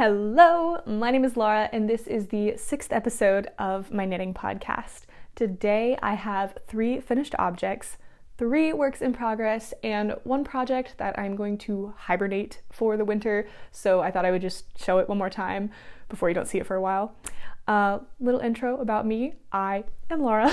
Hello, my name is Laura, and this is the 6th episode of my knitting podcast. Today I have 3 finished objects, 3 works in progress, and 1 project that I'm going to hibernate for the winter, so I thought I would just show it one more time before you don't see it for a while. Little intro about me. I am Laura.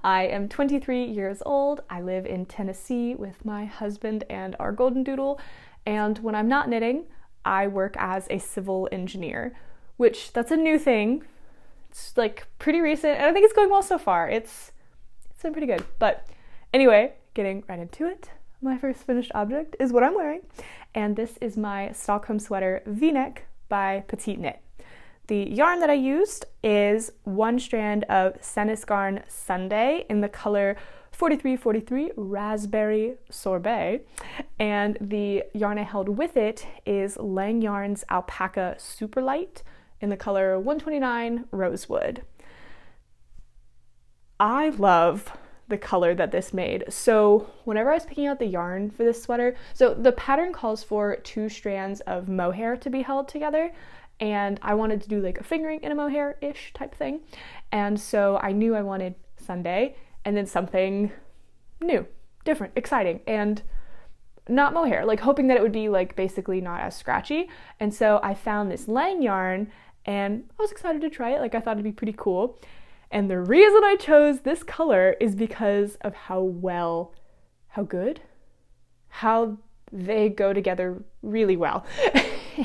I am 23 years old. I live in Tennessee with my husband and our golden doodle, and when I'm not knitting, I work as a civil engineer, which that's a new thing. It's like pretty recent, and I think it's going well so far. It's been pretty good. But anyway, getting right into it, my first finished object is what I'm wearing, and this is my Stockholm Sweater V-neck by PetiteKnit. The yarn that I used is 1 strand of Sandnes Garn Sunday in the color 4343 Raspberry Sorbet, and the yarn I held with it is Lang Yarns Alpaca Superlight in the color 129 Rosewood. I love the color that this made. So whenever I was picking out the yarn for this sweater, so the pattern calls for 2 strands of mohair to be held together, and I wanted to do like a fingering in a mohair-ish type thing, and so I knew I wanted Sunday and then something new, different, exciting, and not mohair, like hoping that it would be like basically not as scratchy. And so I found this Lang yarn and I was excited to try it. Like I thought it'd be pretty cool. And the reason I chose this color is because of how they go together really well.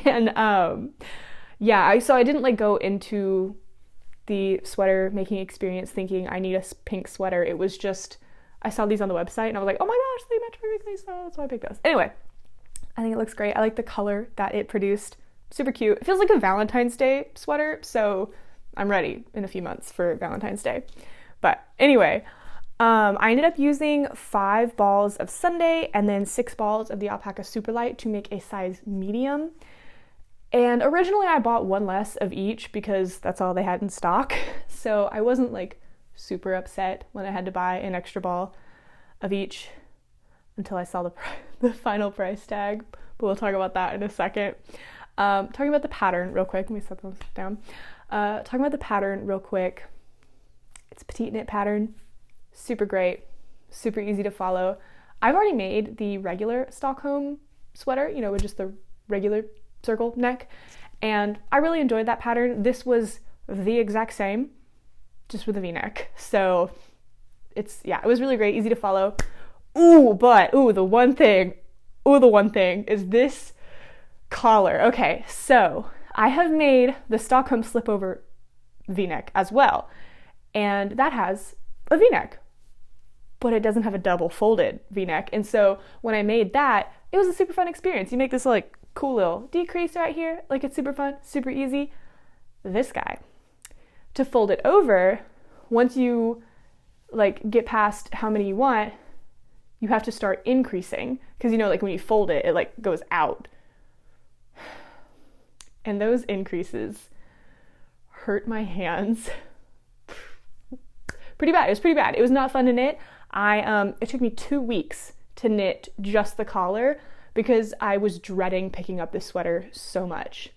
And so I didn't like go into the sweater making experience thinking I need a pink sweater. It was just, I saw these on the website and I was like, oh my gosh, they match perfectly, so that's why I picked those. Anyway, I think it looks great. I like the color that it produced. Super cute. It feels like a Valentine's Day sweater, so I'm ready in a few months for Valentine's Day. But anyway, I ended up using 5 balls of Sunday and then 6 balls of the Alpaca Superlight to make a size medium. And originally I bought 1 less of each because that's all they had in stock. So I wasn't like super upset when I had to buy an extra ball of each until I saw the final price tag. But we'll talk about that in a second. Talking about the pattern real quick. Let me set those down. Talking about the pattern real quick. It's a PetiteKnit pattern. Super great. Super easy to follow. I've already made the regular Stockholm sweater, with just the regular circle neck, and I really enjoyed that pattern. This was the exact same, just with a V-neck. So it was really great, easy to follow. The one thing is this collar. Okay, so I have made the Stockholm slipover V-neck as well, and that has a V-neck, but it doesn't have a double folded V-neck. And so when I made that, it was a super fun experience. You make this like cool little decrease right here, like it's super fun, super easy. This guy, to fold it over, once you like get past how many you want, you have to start increasing, because like when you fold it, it like goes out, and those increases hurt my hands pretty bad. It was pretty bad. It was not fun to knit. It took me 2 weeks to knit just the collar because I was dreading picking up this sweater so much.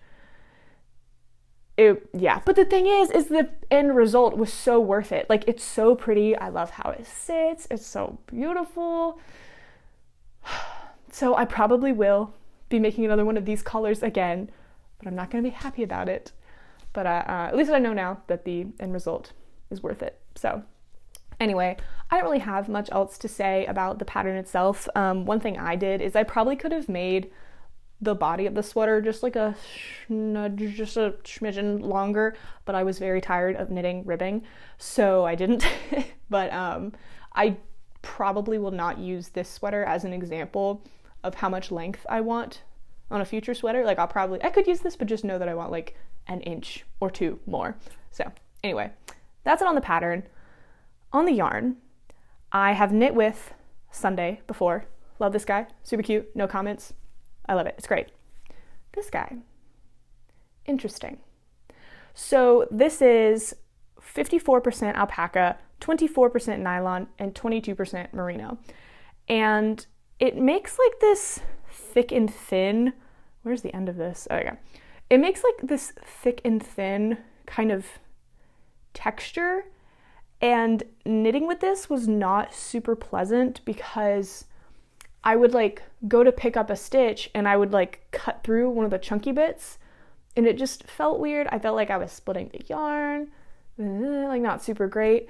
But the thing is the end result was so worth it. Like, it's so pretty. I love how it sits. It's so beautiful. So I probably will be making another one of these collars again, but I'm not going to be happy about it. But at least I know now that the end result is worth it. So anyway, I don't really have much else to say about the pattern itself. One thing I did is I probably could have made the body of the sweater just like a smidgen longer, but I was very tired of knitting ribbing, so I didn't. But I probably will not use this sweater as an example of how much length I want on a future sweater. Like I could use this, but just know that I want like an inch or 2 more. So anyway, that's it on the pattern. On the yarn, I have knit with Sunday before. Love this guy, super cute, no comments. I love it, it's great. This guy, interesting. So this is 54% alpaca, 24% nylon, and 22% merino. And it makes like this thick and thin, where's the end of this? Oh, yeah. it makes like this thick and thin kind of texture, and knitting with this was not super pleasant because I would like go to pick up a stitch and I would like cut through one of the chunky bits, and it just felt weird. I felt like I was splitting the yarn, like not super great.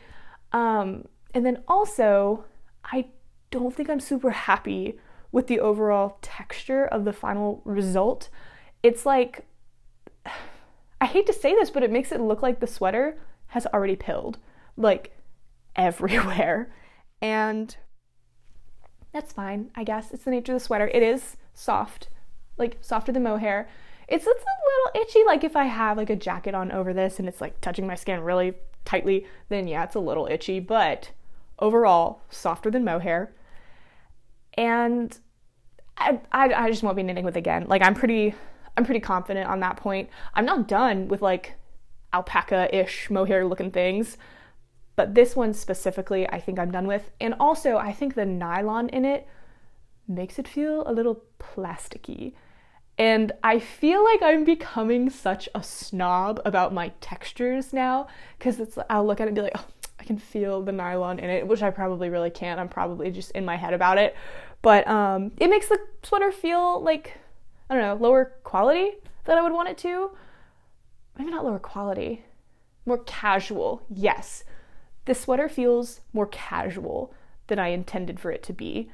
And then also, I don't think I'm super happy with the overall texture of the final result. It's like, I hate to say this, but it makes it look like the sweater has already pilled, like everywhere. And that's fine, I guess. It's the nature of the sweater. It is soft, like softer than mohair. It's a little itchy, like if I have like a jacket on over this and it's like touching my skin really tightly, then yeah, it's a little itchy, but overall, softer than mohair. And I just won't be knitting with it again. Like I'm pretty confident on that point. I'm not done with like alpaca-ish mohair looking things, but this one specifically I think I'm done with. And also I think the nylon in it makes it feel a little plasticky. And I feel like I'm becoming such a snob about my textures now, because I'll look at it and be like, oh, I can feel the nylon in it, which I probably really can't. I'm probably just in my head about it. But it makes the sweater feel like, I don't know, lower quality than I would want it to. Maybe not lower quality, more casual. Yes, this sweater feels more casual than I intended for it to be.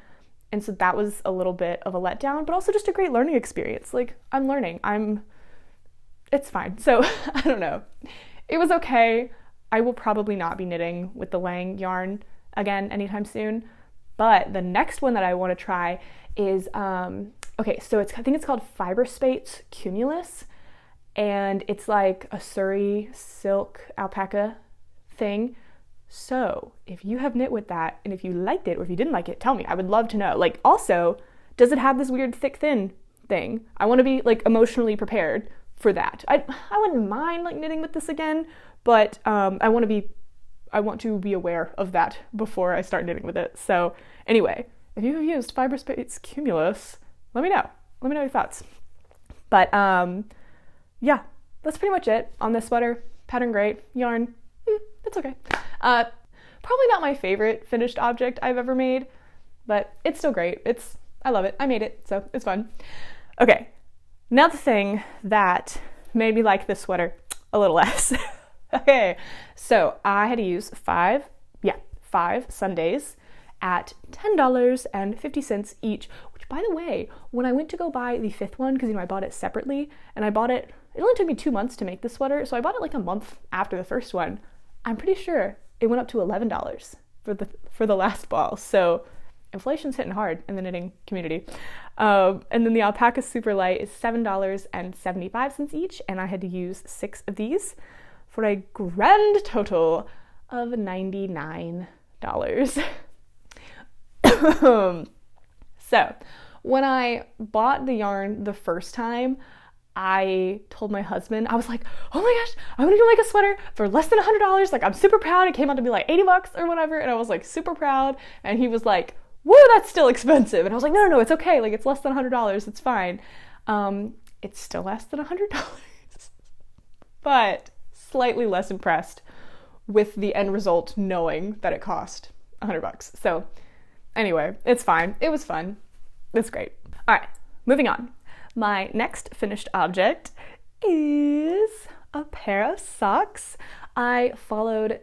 And so that was a little bit of a letdown, but also just a great learning experience. Like, I'm learning. It's fine. So, I don't know. It was okay. I will probably not be knitting with the Lang yarn again anytime soon. But the next one that I want to try is, okay, so I think it's called Fiber Space Cumulus. And it's like a Surrey silk alpaca thing. So if you have knit with that, and if you liked it or if you didn't like it, tell me. I would love to know. Like, also, does it have this weird thick thin thing? I want to be like emotionally prepared for that. I wouldn't mind like knitting with this again, but I want to be aware of that before I start knitting with it. So anyway, if you have used Fiber Space Cumulus, let me know. Let me know your thoughts. But yeah, that's pretty much it on this sweater. Pattern great, yarn, it's okay. Probably not my favorite finished object I've ever made, but it's still great. I love it. I made it, so it's fun. Okay, now the thing that made me like this sweater a little less. Okay, so I had to use five Sundays at $10.50 each, which, by the way, when I went to go buy the fifth one, because I bought it separately, and it only took me 2 months to make this sweater, so I bought it like a month after the first one. I'm pretty sure it went up to $11 for the last ball. So inflation's hitting hard in the knitting community. And then the Alpaca Superlight is $7.75 each, and I had to use 6 of these for a grand total of $99. So when I bought the yarn the first time, I told my husband, I was like, oh my gosh, I'm gonna do like a sweater for less than $100. Like, I'm super proud. It came out to be like $80 or whatever. And I was like super proud. And he was like, whoa, that's still expensive. And I was like, no, it's okay. Like, it's less than $100. It's fine. It's still less than $100, but slightly less impressed with the end result, knowing that it cost $100. So anyway, it's fine. It was fun. It's great. All right, moving on. My next finished object is a pair of socks. I followed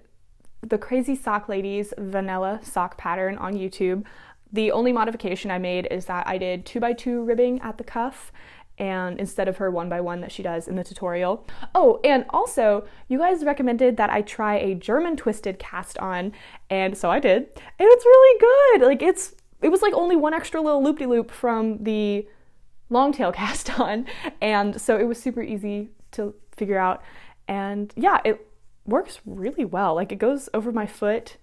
the Crazy Sock Lady's vanilla sock pattern on YouTube. The only modification I made is that I did 2x2 ribbing at the cuff, and instead of her 1x1 that she does in the tutorial. Oh, and also, you guys recommended that I try a German twisted cast on, and so I did, and it's really good. Like, it was like only one extra little loop-de-loop from the long tail cast on, and so it was super easy to figure out, and yeah, it works really well. Like, it goes over my foot.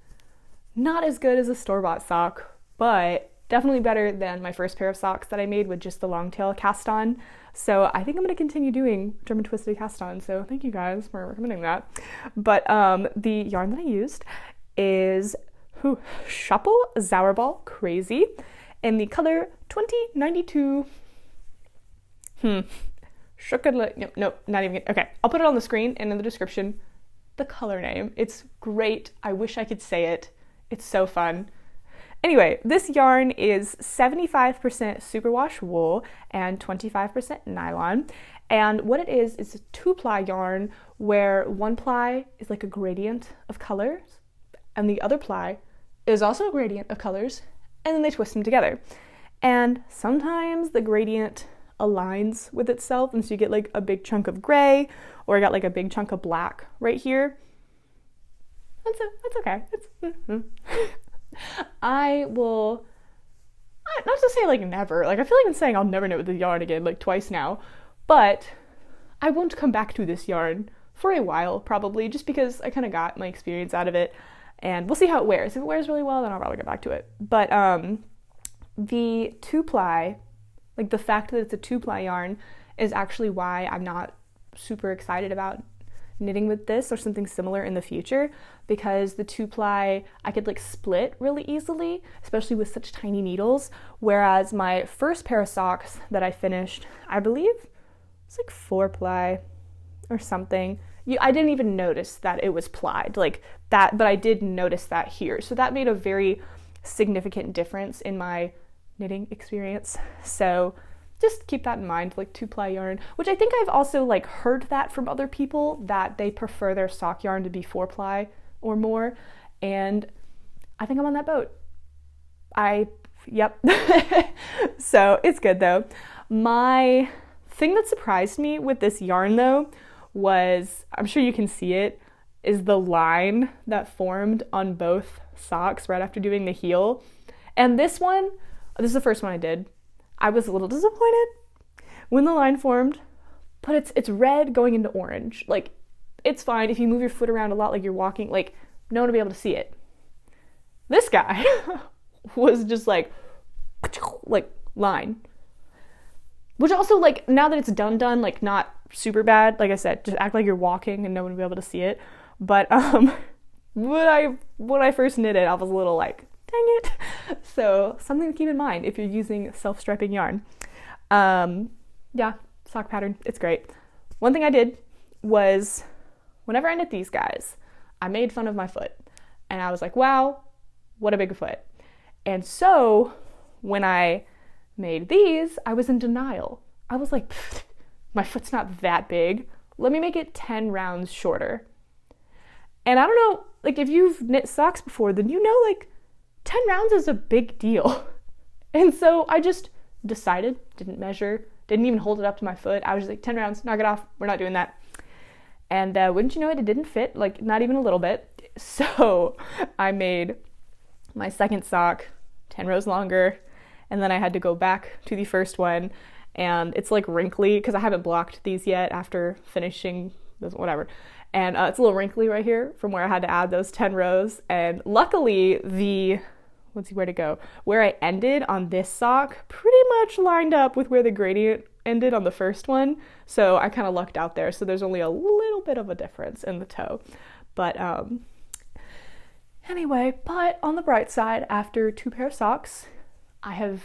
Not as good as a store-bought sock, but definitely better than my first pair of socks that I made with just the long tail cast on. So I think I'm going to continue doing German twisted cast on, so thank you guys for recommending that. But the yarn that I used is Schoppel Zauberball Crazy in the color 2092. no, not even, okay. I'll put it on the screen and in the description, the color name. It's great. I wish I could say it. It's so fun. Anyway, this yarn is 75% superwash wool and 25% nylon. And what it is a 2-ply yarn where 1 ply is like a gradient of colors and the other ply is also a gradient of colors, and then they twist them together. And sometimes the gradient aligns with itself, and so you get like a big chunk of gray, or I got like a big chunk of black right here. And so that's okay. I will, not to say like never, like I feel like I'm saying I'll never knit with the yarn again like twice now, but I won't come back to this yarn for a while probably, just because I kind of got my experience out of it, and we'll see how it wears. If it wears really well, then I'll probably get back to it. But the 2-ply, like the fact that it's a 2-ply yarn is actually why I'm not super excited about knitting with this or something similar in the future, because the 2-ply I could like split really easily, especially with such tiny needles, whereas my first pair of socks that I finished, I believe it's like 4-ply or something. I didn't even notice that it was plied like that, but I did notice that here, so that made a very significant difference in my knitting experience. So just keep that in mind, like 2-ply yarn, which I think I've also like heard that from other people, that they prefer their sock yarn to be 4-ply or more, and I think I'm on that boat. Yep. So it's good though. My thing that surprised me with this yarn though was, I'm sure you can see it, is the line that formed on both socks right after doing the heel. And this is the first one I did. I was a little disappointed when the line formed, but it's red going into orange. Like, it's fine if you move your foot around a lot like you're walking, like no one will be able to see it. This guy was just like line. Which also, like, now that it's done, like not super bad, like I said, just act like you're walking and no one will be able to see it. But when I first knit it, I was a little like, dang it. So something to keep in mind if you're using self-striping yarn. Yeah, sock pattern, it's great. One thing I did was, whenever I knit these guys, I made fun of my foot. And I was like, wow, what a big foot. And so when I made these, I was in denial. I was like, my foot's not that big. Let me make it 10 rounds shorter. And I don't know, like if you've knit socks before, then you know like 10 rounds is a big deal. And so I just decided, didn't measure, didn't even hold it up to my foot. I was just like, 10 rounds, knock it off. We're not doing that. And wouldn't you know it, it didn't fit, like not even a little bit. So I made my second sock 10 rows longer, and then I had to go back to the first one, and it's like wrinkly because I haven't blocked these yet after finishing this, whatever. And it's a little wrinkly right here from where I had to add those 10 rows. And luckily let's see where to go. Where I ended on this sock pretty much lined up with where the gradient ended on the first one. So I kind of lucked out there. So there's only a little bit of a difference in the toe. But anyway, but on the bright side, after 2 pair of socks, I have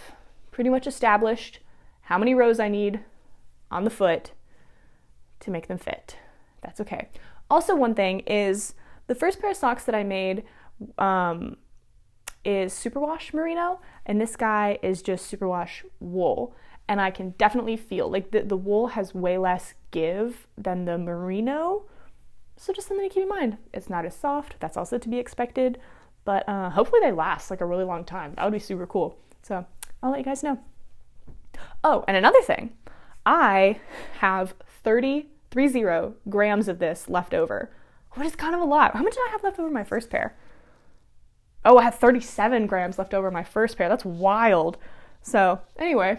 pretty much established how many rows I need on the foot to make them fit. That's okay. Also, one thing is the first pair of socks that I made is superwash merino, and this guy is just superwash wool. And I can definitely feel like the wool has way less give than the merino. So just something to keep in mind. It's not as soft. That's also to be expected. But hopefully they last like a really long time. That would be super cool. So I'll let you guys know. Oh, and another thing. I have 30 grams of this left over, which is kind of a lot. How much did I have left over my first pair? Oh, I had 37 grams left over my first pair. That's wild. So anyway,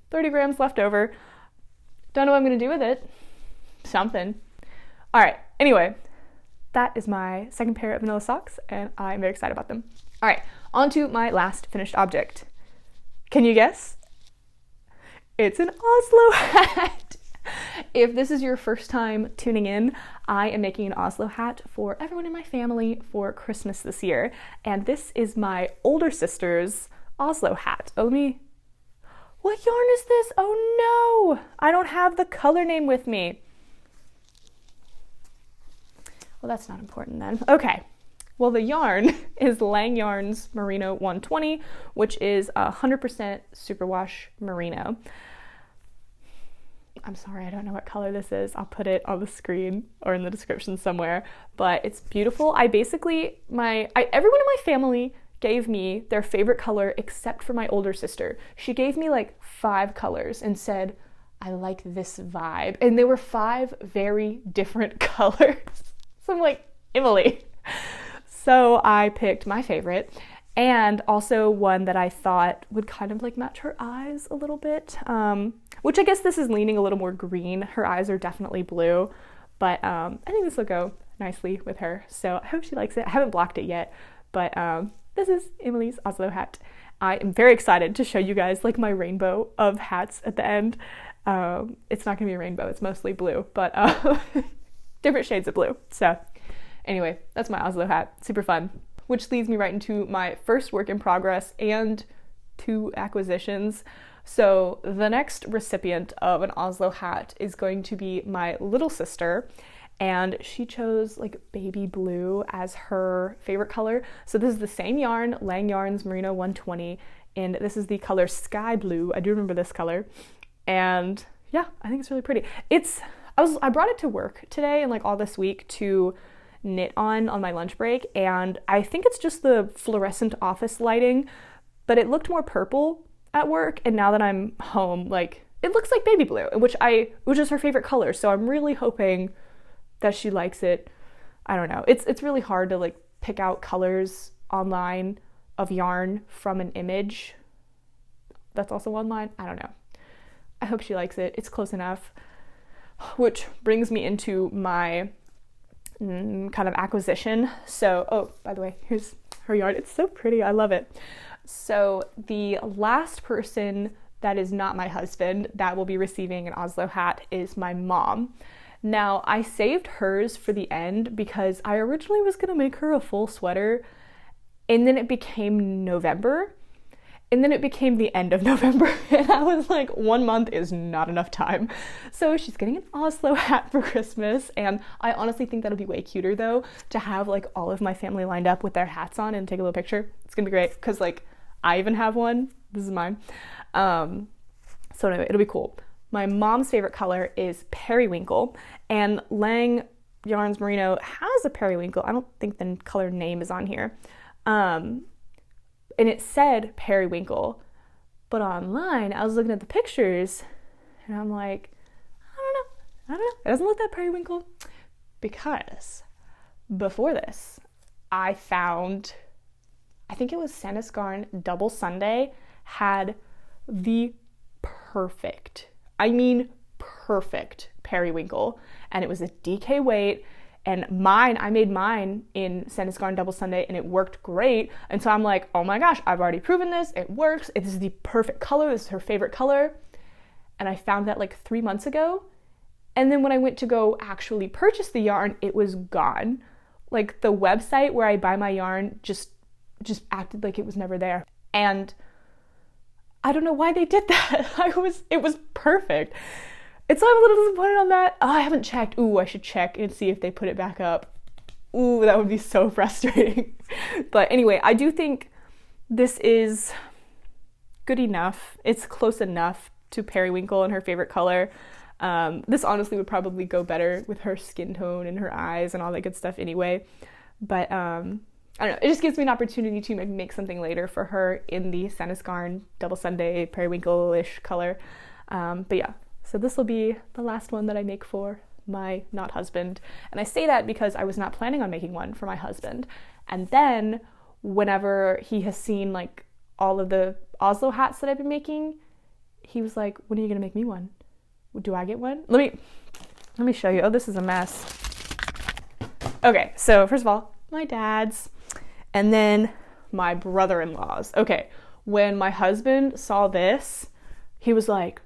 30 grams left over. Don't know what I'm going to do with it. Something. All right. Anyway, that is my second pair of vanilla socks, and I'm very excited about them. All right. On to my last finished object. Can you guess? It's an Oslo hat. If this is your first time tuning in, I am making an Oslo hat for everyone in my family for Christmas this year. And this is my older sister's Oslo hat. Oh, What yarn is this? Oh no, I don't have the color name with me. Well, that's not important then. Okay. Well, the yarn is Lang Yarns Merino 120, which is 100% superwash merino. I'm sorry, I don't know what color this is. I'll put it on the screen or in the description somewhere, but it's beautiful. Everyone in my family gave me their favorite color except for my older sister. She gave me like 5 colors and said, I like this vibe. And they were 5 very different colors. So I'm like, Emily. So I picked my favorite, and also one that I thought would kind of like match her eyes a little bit, which I guess this is leaning a little more green. Her eyes are definitely blue, but I think this will go nicely with her. So I hope she likes it. I haven't blocked it yet, but this is Emily's Oslo hat. I am very excited to show you guys like my rainbow of hats at the end. It's not gonna be a rainbow, it's mostly blue, but different shades of blue. So anyway, that's my Oslo hat. Super fun. Which leads me right into my first work in progress and 2 acquisitions. So the next recipient of an Oslo hat is going to be my little sister, and she chose like baby blue as her favorite color. So this is the same yarn, Lang Yarns Merino 120, and this is the color Sky Blue. I do remember this color. And yeah, I think it's really pretty. I brought it to work today and like all this week to knit on my lunch break, and I think it's just the fluorescent office lighting, but it looked more purple at work, and now that I'm home, like it looks like baby blue, which is her favorite color. So I'm really hoping that she likes it. I don't know. It's really hard to like pick out colors online of yarn from an image that's also online. I don't know. I hope she likes it. It's close enough. Which brings me into my kind of acquisition. So, oh, by the way, here's her yarn. It's so pretty. I love it. So the last person that is not my husband that will be receiving an Oslo hat is my mom. Now, I saved hers for the end because I originally was going to make her a full sweater, and then it became November, and then it became the end of November, and I was like, 1 month is not enough time. So she's getting an Oslo hat for Christmas, and I honestly think that'll be way cuter though, to have like all of my family lined up with their hats on and take a little picture. It's gonna be great, because like I even have one. This is mine. So anyway, it'll be cool. My mom's favorite color is Periwinkle, and Lang Yarns Merino has a Periwinkle. I don't think the color name is on here. And it said Periwinkle, but online I was looking at the pictures and I'm like, I don't know. It doesn't look that Periwinkle, because before this I found, I think it was Sandnes Garn Double Sunday had the perfect Periwinkle, and it was a DK weight. And I made mine in Sandnes Garn Double Sunday, and it worked great. And so I'm like, oh my gosh, I've already proven this. It works. This is the perfect color. This is her favorite color. And I found that like 3 months ago. And then when I went to go actually purchase the yarn, it was gone. Like the website where I buy my yarn just acted like it was never there. And I don't know why they did that. It was perfect. And so I'm a little disappointed on that. Oh, I haven't checked. Ooh, I should check and see if they put it back up. Ooh, that would be so frustrating. But anyway, I do think this is good enough. It's close enough to Periwinkle and her favorite color. This honestly would probably go better with her skin tone and her eyes and all that good stuff anyway. But I don't know. It just gives me an opportunity to make something later for her in the Sandnes Garn Double Sunday Periwinkle-ish color. But yeah. So this will be the last one that I make for my not husband. And I say that because I was not planning on making one for my husband. And then whenever he has seen like all of the Oslo hats that I've been making, he was like, when are you gonna make me one? Do I get one? Let me show you. Oh, this is a mess. Okay, so first of all, my dad's, and then my brother-in-law's. Okay, when my husband saw this, he was like,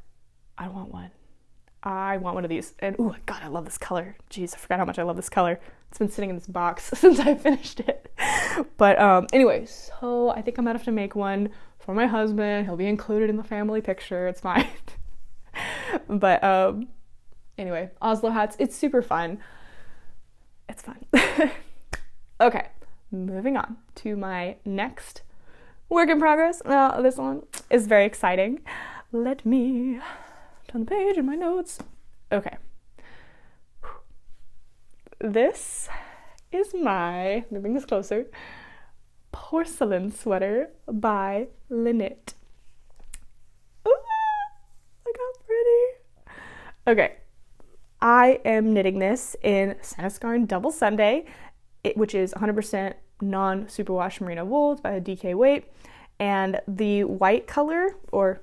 I want one. I want one of these. And oh God, I love this color. Jeez, I forgot how much I love this color. It's been sitting in this box since I finished it. But anyway, so I think I'm gonna have to make one for my husband. He'll be included in the family picture. It's fine. But anyway, Oslo hats. It's super fun. It's fun. Okay, moving on to my next work in progress. Now, this one is very exciting. Let me turn the page in my notes. Okay. This is my, moving this closer, Porcelain Sweater by Knit. Ooh, look how pretty. Okay, I am knitting this in Sandnes Garn Double Sunday, which is 100% non-superwash merino wool by a DK weight, and the white color, the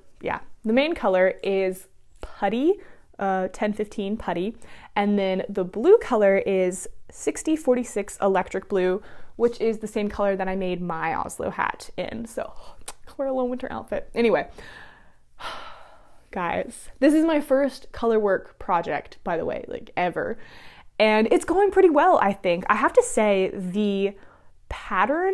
main color is Putty, 1015 Putty, and then the blue color is 6046 Electric Blue, which is the same color that I made my Oslo hat in. So wear a little winter outfit. Anyway, guys, this is my first color work project, by the way, like ever. And it's going pretty well, I think. I have to say the pattern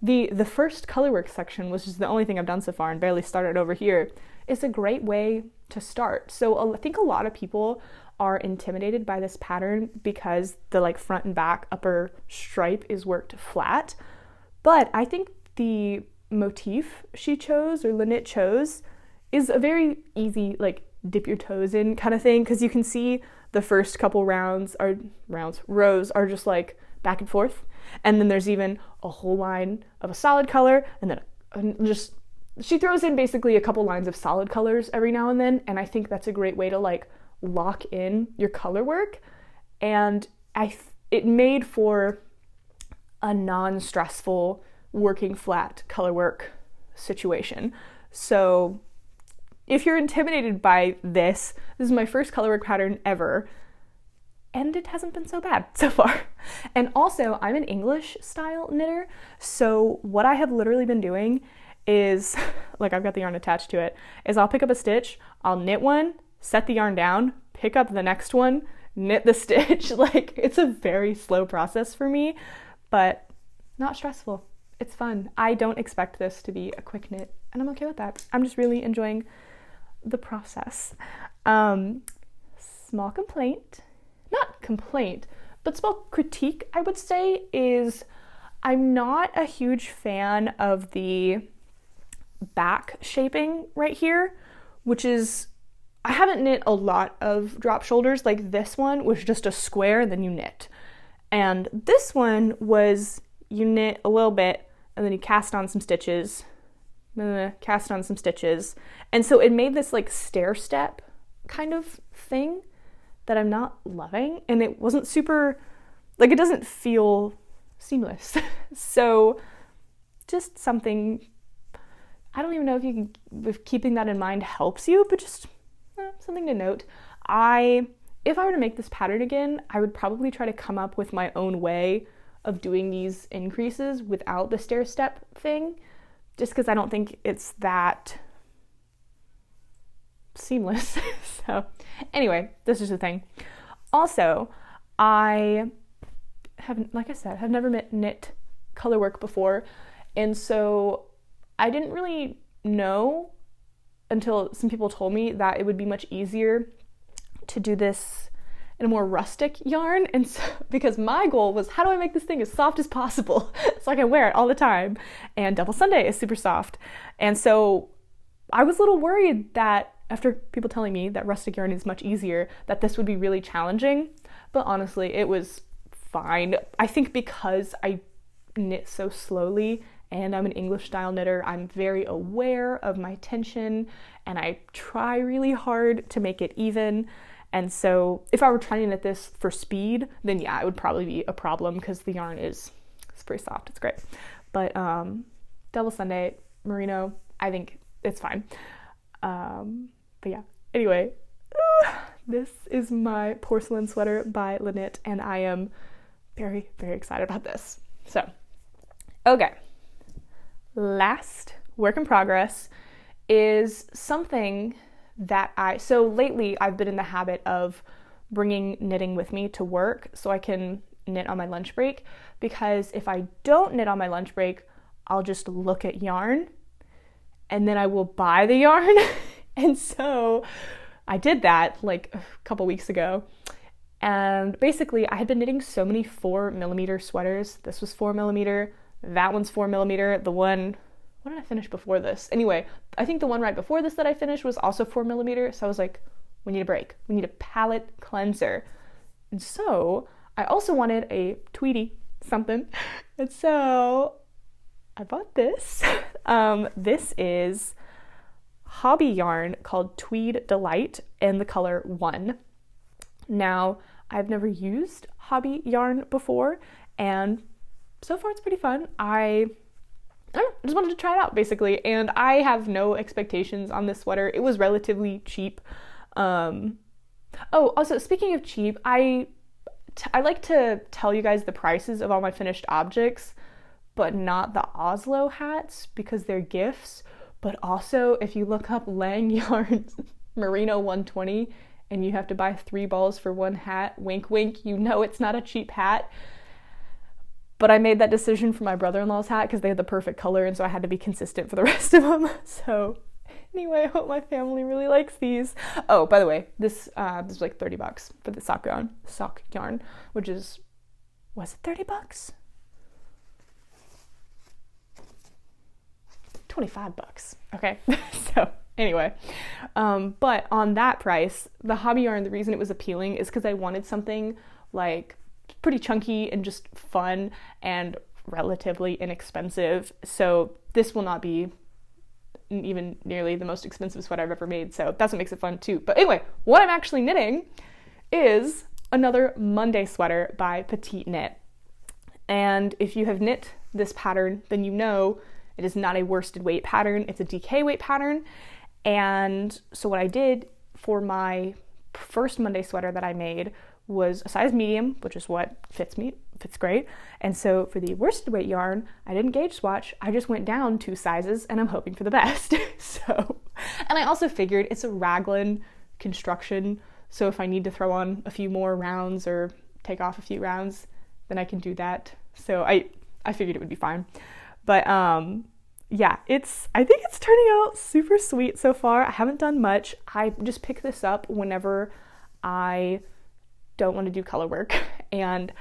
the first color work section, which is the only thing I've done so far and barely started over here, is a great way to start. So I think a lot of people are intimidated by this pattern because the front and back upper stripe is worked flat. But I think the motif she chose, or Knit chose, is a very easy dip your toes in kind of thing, because you can see the first couple rows are just back and forth, and then there's even a whole line of a solid color, and then she throws in basically a couple lines of solid colors every now and then, and I think that's a great way to lock in your color work. And it made for a non-stressful working flat color work situation. So if you're intimidated by this is my first color work pattern ever, and it hasn't been so bad so far. And also, I'm an English style knitter, so what I have literally been doing is, I've got the yarn attached to it, is I'll pick up a stitch, I'll knit one, set the yarn down, pick up the next one, knit the stitch. It's a very slow process for me, but not stressful. It's fun. I don't expect this to be a quick knit, and I'm okay with that. I'm just really enjoying the process. Small complaint, not complaint, but small critique, I would say, is I'm not a huge fan of the back shaping right here, which is, I haven't knit a lot of drop shoulders. This one was just a square and then you knit. And this one was, you knit a little bit and then you cast on some stitches, and so it made this stair step kind of thing that I'm not loving, and it wasn't super, it doesn't feel seamless. So just something, I don't even know if keeping that in mind helps you, but just something to note. If I were to make this pattern again, I would probably try to come up with my own way of doing these increases without the stair step thing, just because I don't think it's that seamless. So anyway, this is the thing. Also, I have, like I said, have never knit color work before, and so I didn't really know until some people told me that it would be much easier to do this in a more rustic yarn. And so, because my goal was, how do I make this thing as soft as possible so I can wear it all the time? And Double Sunday is super soft. And so I was a little worried that after people telling me that rustic yarn is much easier, that this would be really challenging. But honestly, it was fine. I think because I knit so slowly and I'm an English style knitter, I'm very aware of my tension and I try really hard to make it even. And so if I were trying to knit this for speed, then yeah, it would probably be a problem because the yarn it's pretty soft. It's great. But Double Sunday, Merino, I think it's fine. But yeah, anyway, this is my Porcelain Sweater by Knit, and I am very, very excited about this. So, okay. Last work in progress is something that so lately I've been in the habit of bringing knitting with me to work so I can knit on my lunch break, because if I don't knit on my lunch break, I'll just look at yarn and then I will buy the yarn. And so I did that like a couple weeks ago. And basically I had been knitting so many 4mm sweaters. This was 4mm, that one's 4mm, the one, what did I finish before this? Anyway, I think the one right before this that I finished was also 4mm. So I was like, we need a break. We need a palette cleanser. And so I also wanted a Tweedy something. And so I bought this. This is Hobbi yarn called Tweed Delight in the color 1. Now, I've never used Hobbi yarn before, and so far it's pretty fun. I just wanted to try it out, basically, and I have no expectations on this sweater. It was relatively cheap. Oh, also, speaking of cheap, I like to tell you guys the prices of all my finished objects, but not the Oslo hats because they're gifts. But also, if you look up Lang Yarns Merino 120 and you have to buy 3 balls for 1 hat, wink wink, you know it's not a cheap hat. But I made that decision for my brother-in-law's hat because they had the perfect color, and so I had to be consistent for the rest of them. So anyway, I hope my family really likes these. Oh, by the way, this was like $30 for the sock yarn, which is, was it $30? $25. Okay. So anyway, but on that price, the Hobbi yarn, the reason it was appealing is because I wanted something like pretty chunky and just fun and relatively inexpensive. So this will not be even nearly the most expensive sweater I've ever made. So that's what makes it fun too. But anyway, what I'm actually knitting is another Monday sweater by PetiteKnit. And if you have knit this pattern, then you know it is not a worsted weight pattern, it's a DK weight pattern. And so what I did for my first Monday sweater that I made was a size medium, which is what fits me, fits great. And so for the worsted weight yarn, I didn't gauge swatch, I just went down 2 sizes and I'm hoping for the best. So, and I also figured it's a raglan construction, so if I need to throw on a few more rounds or take off a few rounds, then I can do that. So I figured it would be fine. But yeah, I think it's turning out super sweet so far. I haven't done much. I just pick this up whenever I don't want to do color work. And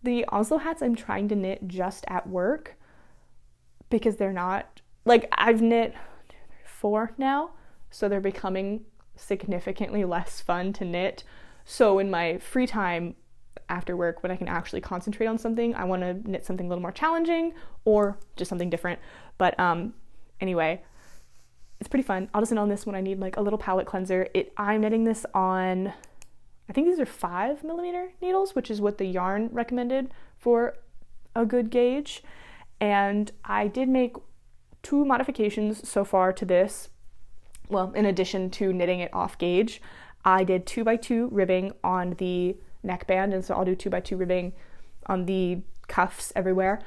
the Oslo hats I'm trying to knit just at work because they're not, like, I've knit 4 now, so they're becoming significantly less fun to knit. So in my free time after work, when I can actually concentrate on something, I want to knit something a little more challenging or just something different. But anyway, it's pretty fun. I'll just knit on this when I need like a little palette cleanser. I'm knitting this on, I think these are 5mm needles, which is what the yarn recommended for a good gauge. And I did make 2 modifications so far to this. Well, in addition to knitting it off gauge, I did 2x2 ribbing on the neckband, and so I'll do 2x2 ribbing on the cuffs everywhere,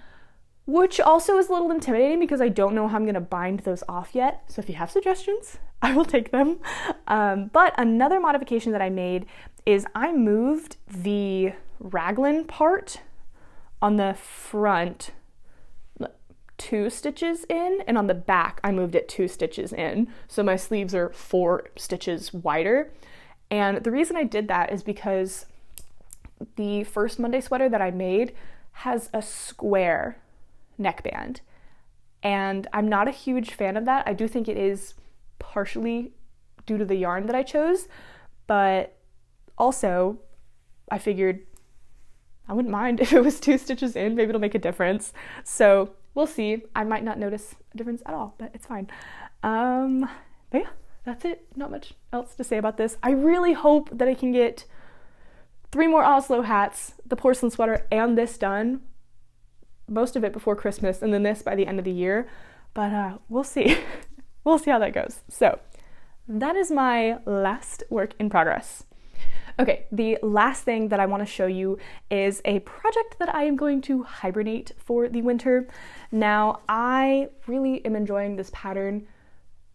which also is a little intimidating because I don't know how I'm going to bind those off yet. So if you have suggestions, I will take them. But another modification that I made is I moved the raglan part on the front 2 stitches in, and on the back I moved it 2 stitches in. So my sleeves are 4 stitches wider. And the reason I did that is because the first Monday sweater that I made has a square neckband, and I'm not a huge fan of that. I do think it is partially due to the yarn that I chose, but also I figured I wouldn't mind if it was 2 stitches in. Maybe it'll make a difference. So we'll see. I might not notice a difference at all, but it's fine. But yeah, that's it. Not much else to say about this. I really hope that I can get 3 more Oslo hats, the porcelain sweater, and this done. Most of it before Christmas, and then this by the end of the year. But we'll see. We'll see how that goes. So that is my last work in progress. Okay, the last thing that I want to show you is a project that I am going to hibernate for the winter. Now, I really am enjoying this pattern,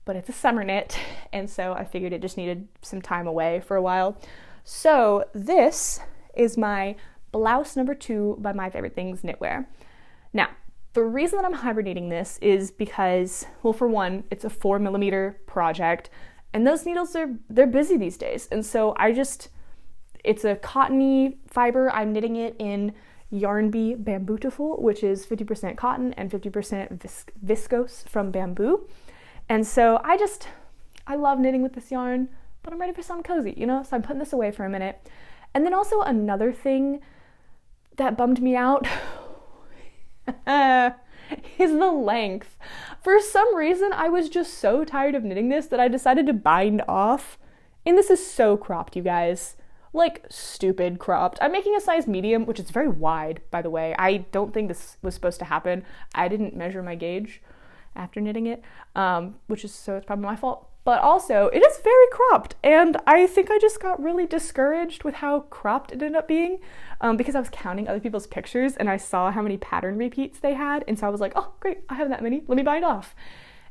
but it's a summer knit, and so I figured it just needed some time away for a while. So this is my blouse number 2 by My Favorite Things Knitwear. Now, The reason that I'm hibernating this is because, well, for one, it's a 4mm project, and those needles they're busy these days. And so it's a cottony fiber. I'm knitting it in Yarn Bee Bamboo-tiful, which is 50% cotton and 50% viscose from bamboo. And so I love knitting with this yarn, but I'm ready for something cozy, you know? So I'm putting this away for a minute. And then also another thing that bummed me out is the length. For some reason, I was just so tired of knitting this that I decided to bind off. And this is so cropped, you guys. Like, stupid cropped. I'm making a size medium, which is very wide, by the way. I don't think this was supposed to happen. I didn't measure my gauge after knitting it, so it's probably my fault. But also, it is very cropped, and I think I just got really discouraged with how cropped it ended up being, because I was counting other people's pictures and I saw how many pattern repeats they had, and so I was like, oh great, I have that many, let me bind off.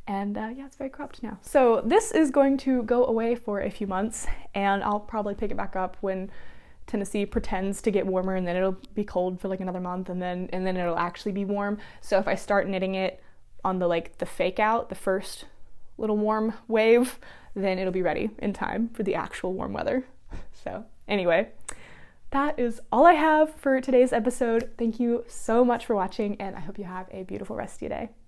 And yeah, it's very cropped now. So this is going to go away for a few months, and I'll probably pick it back up when Tennessee pretends to get warmer, and then it'll be cold for like another month, and then it'll actually be warm. So if I start knitting it on the fake out, the first little warm wave, then it'll be ready in time for the actual warm weather. So anyway, that is all I have for today's episode. Thank you so much for watching, and I hope you have a beautiful rest of your day.